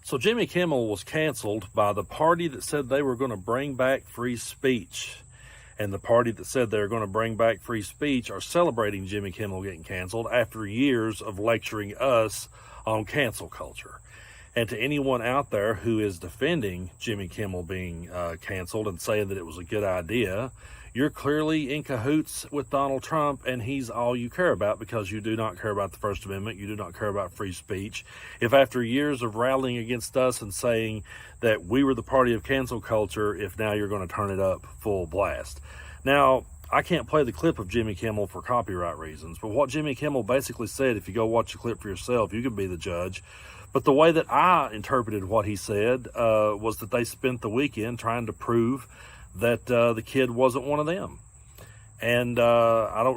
So Jimmy Kimmel was canceled by the party that said they were going to bring back free speech. And the party that said they're going to bring back free speech are celebrating Jimmy Kimmel getting canceled after years of lecturing us on cancel culture. And to anyone out there who is defending Jimmy Kimmel being canceled and saying that it was a good idea, you're clearly in cahoots with Donald Trump, and he's all you care about, because you do not care about the First Amendment. You do not care about free speech. If after years of rallying against us and saying that we were the party of cancel culture, if now you're going to turn it up full blast. Now, I can't play the clip of Jimmy Kimmel for copyright reasons, but what Jimmy Kimmel basically said, if you go watch the clip for yourself, you can be the judge. But the way that I interpreted what he said was that they spent the weekend trying to prove that the kid wasn't one of them. And I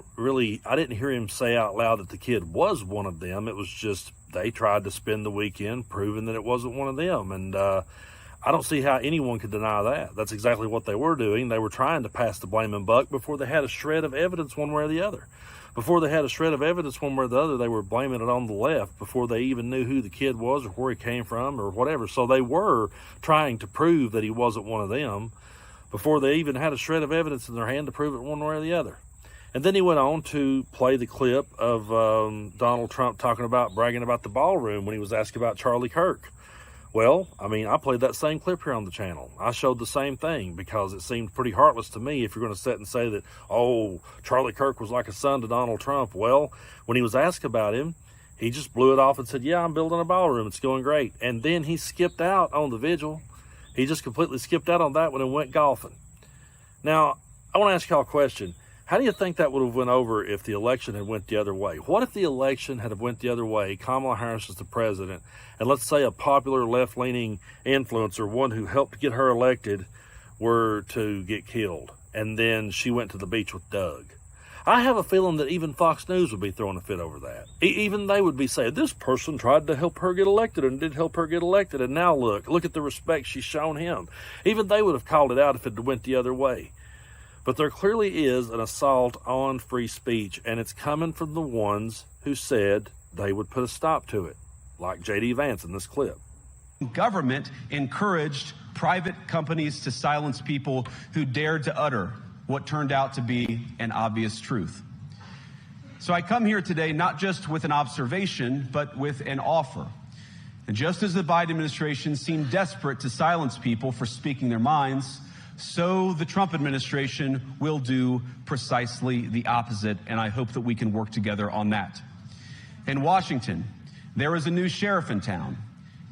didn't hear him say out loud that the kid was one of them. It was just they tried to spend the weekend proving that it wasn't one of them. And I don't see how anyone could deny that. That's exactly what they were doing. They were trying to pass the blaming buck before they had a shred of evidence one way or the other. Before they had a shred of evidence one way or the other, they were blaming it on the left before they even knew who the kid was or where he came from or whatever. So they were trying to prove that he wasn't one of them before they even had a shred of evidence in their hand to prove it one way or the other. And then he went on to play the clip of Donald Trump bragging about the ballroom when he was asked about Charlie Kirk. Well, I mean, I played that same clip here on the channel. I showed the same thing because it seemed pretty heartless to me if you're going to sit and say that, oh, Charlie Kirk was like a son to Donald Trump. Well, when he was asked about him, he just blew it off and said, yeah, I'm building a ballroom. It's going great. And then he skipped out on the vigil. He just completely skipped out on that one and went golfing. Now, I want to ask y'all a question. How do you think that would have went over if the election had went the other way? What if the election had went the other way, Kamala Harris is the president, and let's say a popular left-leaning influencer, one who helped get her elected, were to get killed, and then she went to the beach with Doug? I have a feeling that even Fox News would be throwing a fit over that. Even they would be saying, this person tried to help her get elected and did help her get elected, and now look at the respect she's shown him. Even they would have called it out if it went the other way. But there clearly is an assault on free speech, and it's coming from the ones who said they would put a stop to it, like J.D. Vance in this clip. Government encouraged private companies to silence people who dared to utter what turned out to be an obvious truth. So I come here today not just with an observation, but with an offer. And just as the Biden administration seemed desperate to silence people for speaking their minds, so the Trump administration will do precisely the opposite, and I hope that we can work together on that. In Washington, there is a new sheriff in town,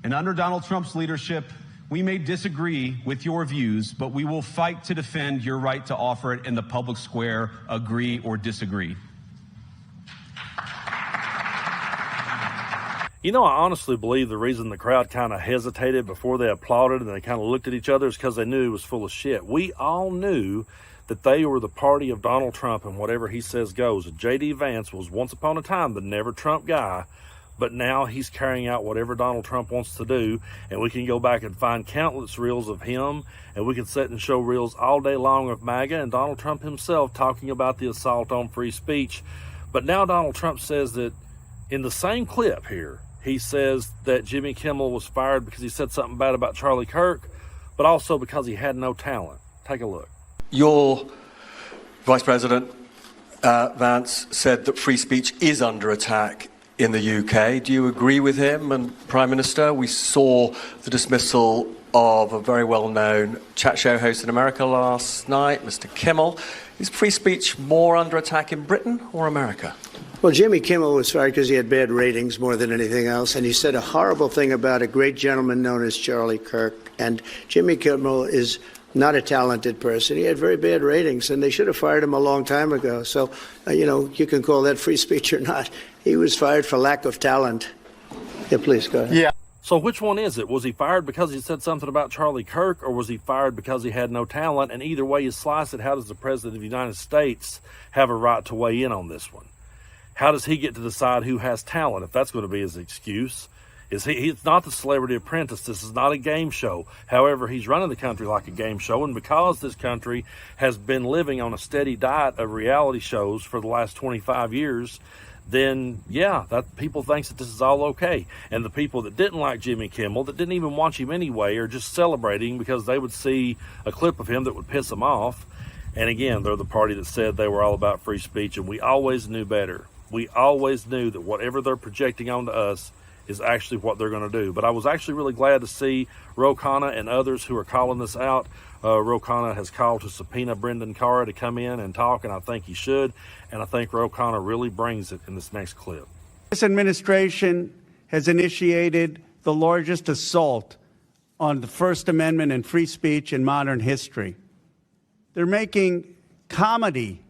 and under Donald Trump's leadership, we may disagree with your views, but we will fight to defend your right to offer it in the public square, agree or disagree. You know, I honestly believe the reason the crowd kind of hesitated before they applauded and they kind of looked at each other is because they knew he was full of shit. We all knew that they were the party of Donald Trump and whatever he says goes. And J.D. Vance was once upon a time the never Trump guy, but now he's carrying out whatever Donald Trump wants to do. And we can go back and find countless reels of him, and we can sit and show reels all day long of MAGA and Donald Trump himself talking about the assault on free speech. But now Donald Trump says that in the same clip here, he says that Jimmy Kimmel was fired because he said something bad about Charlie Kirk, but also because he had no talent. Take a look. Your Vice President, Vance, said that free speech is under attack in the UK. Do you agree with him? And Prime Minister, we saw the dismissal of a very well-known chat show host in America last night, Mr. Kimmel. Is free speech more under attack in Britain or America? Well, Jimmy Kimmel was fired because he had bad ratings more than anything else, and he said a horrible thing about a great gentleman known as Charlie Kirk. And Jimmy Kimmel is not a talented person. He had very bad ratings, and they should have fired him a long time ago. So, you can call that free speech or not. He was fired for lack of talent. Yeah, please, go ahead. Yeah. So which one is it? Was he fired because he said something about Charlie Kirk, or was he fired because he had no talent? And either way you slice it, how does the President of the United States have a right to weigh in on this one? How does he get to decide who has talent, if that's going to be his excuse? He's not the Celebrity Apprentice. This is not a game show. However, he's running the country like a game show, and because this country has been living on a steady diet of reality shows for the last 25 years, then yeah, that people thinks that this is all okay. And the people that didn't like Jimmy Kimmel, that didn't even watch him anyway, are just celebrating because they would see a clip of him that would piss them off. And again, they're the party that said they were all about free speech, and we always knew better. We always knew that whatever they're projecting onto us is actually what they're going to do. But I was actually really glad to see Ro Khanna and others who are calling this out. Ro Khanna has called to subpoena Brendan Carr to come in and talk, and I think he should. And I think Ro Khanna really brings it in this next clip. This administration has initiated the largest assault on the First Amendment and free speech in modern history. They're making comedy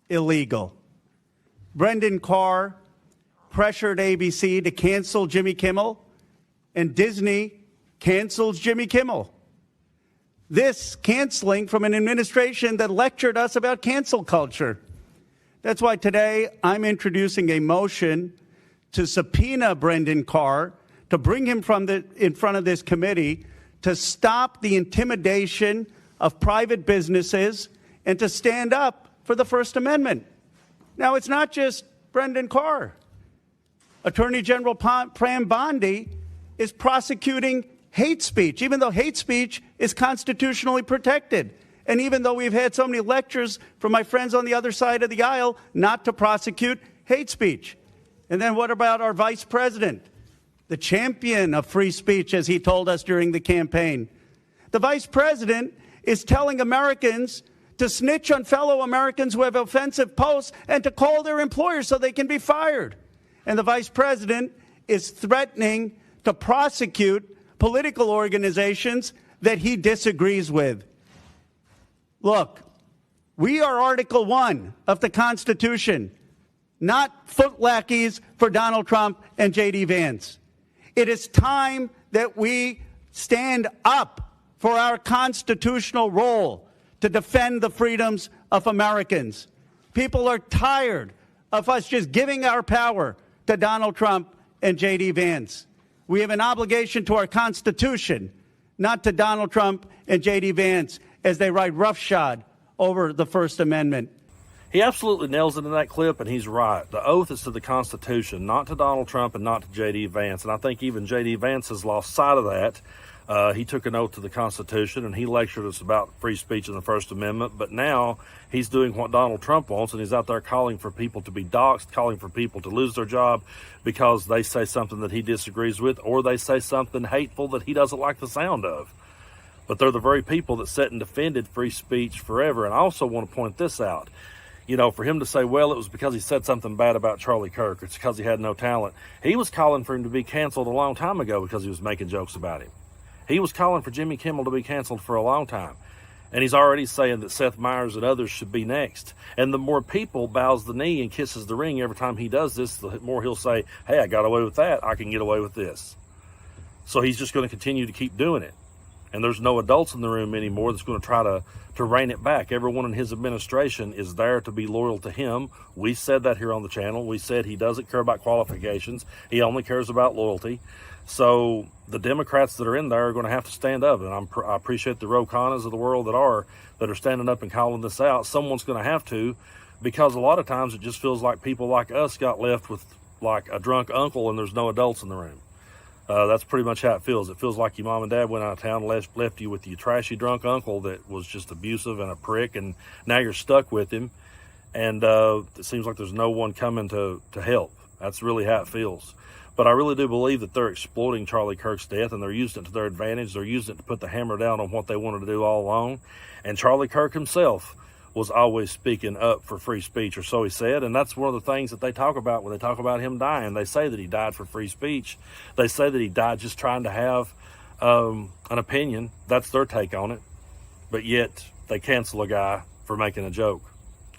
illegal. Brendan Carr pressured ABC to cancel Jimmy Kimmel, and Disney cancels Jimmy Kimmel. This canceling from an administration that lectured us about cancel culture. That's why today I'm introducing a motion to subpoena Brendan Carr, to bring him in front of this committee, to stop the intimidation of private businesses and to stand up for the First Amendment. Now, it's not just Brendan Carr. Attorney General Pram Bondi is prosecuting hate speech, even though hate speech is constitutionally protected. And even though we've had so many lectures from my friends on the other side of the aisle not to prosecute hate speech. And then what about our vice president, the champion of free speech, as he told us during the campaign? The vice president is telling Americans to snitch on fellow Americans who have offensive posts and to call their employers so they can be fired. And the vice president is threatening to prosecute political organizations that he disagrees with. Look, we are Article 1 of the Constitution, not footlackeys for Donald Trump and J.D. Vance. It is time that we stand up for our constitutional role to defend the freedoms of Americans. People are tired of us just giving our power to Donald Trump and J.D. Vance. We have an obligation to our Constitution, not to Donald Trump and J.D. Vance as they ride roughshod over the First Amendment. He absolutely nails it in that clip, and he's right. The oath is to the Constitution, not to Donald Trump and not to J.D. Vance. And I think even J.D. Vance has lost sight of that. He took an oath to the Constitution, and he lectured us about free speech and the First Amendment. But now he's doing what Donald Trump wants, and he's out there calling for people to be doxxed, calling for people to lose their job because they say something that he disagrees with, or they say something hateful that he doesn't like the sound of. But they're the very people that sat and defended free speech forever. And I also want to point this out. You know, for him to say, well, it was because he said something bad about Charlie Kirk, it's because he had no talent. He was calling for him to be canceled a long time ago because he was making jokes about him. He was calling for Jimmy Kimmel to be canceled for a long time. And he's already saying that Seth Meyers and others should be next. And the more people bows the knee and kisses the ring every time he does this, the more he'll say, hey, I got away with that, I can get away with this. So he's just going to continue to keep doing it. And there's no adults in the room anymore that's going to try to rein it back. Everyone in his administration is there to be loyal to him. We said that here on the channel. We said he doesn't care about qualifications. He only cares about loyalty. So the Democrats that are in there are going to have to stand up. And I appreciate the Ro Khannas of the world that are standing up and calling this out. Someone's going to have to, because a lot of times it just feels like people like us got left with like a drunk uncle and there's no adults in the room. That's pretty much how it feels. It feels like your mom and dad went out of town and left you with your trashy drunk uncle that was just abusive and a prick, and now you're stuck with him. And it seems like there's no one coming to help. That's really how it feels. But I really do believe that they're exploiting Charlie Kirk's death, and they're using it to their advantage. They're using it to put the hammer down on what they wanted to do all along. And Charlie Kirk himself was always speaking up for free speech, or so he said. And that's one of the things that they talk about when they talk about him dying. They say that he died for free speech. They say that he died just trying to have an opinion. That's their take on it. But yet they cancel a guy for making a joke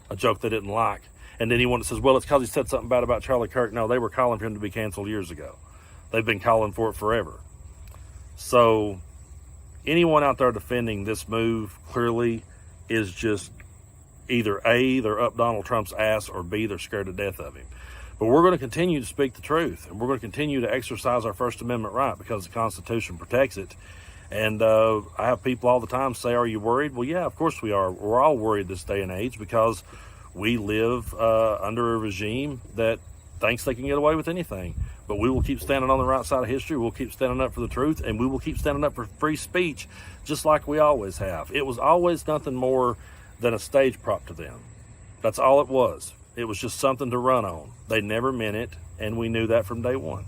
they didn't like. And anyone that says, well, it's because he said something bad about Charlie Kirk. No, they were calling for him to be canceled years ago. They've been calling for it forever. So anyone out there defending this move clearly is just either A, they're up Donald Trump's ass, or B, they're scared to death of him. But we're going to continue to speak the truth, and we're going to continue to exercise our First Amendment right because the Constitution protects it. And I have people all the time say, are you worried? Well, yeah, of course we are. We're all worried this day and age because we live under a regime that thinks they can get away with anything. But we will keep standing on the right side of history. We'll keep standing up for the truth, and we will keep standing up for free speech, just like we always have. It was always nothing more than a stage prop to them. That's all it was. It was just something to run on. They never meant it, and we knew that from day one.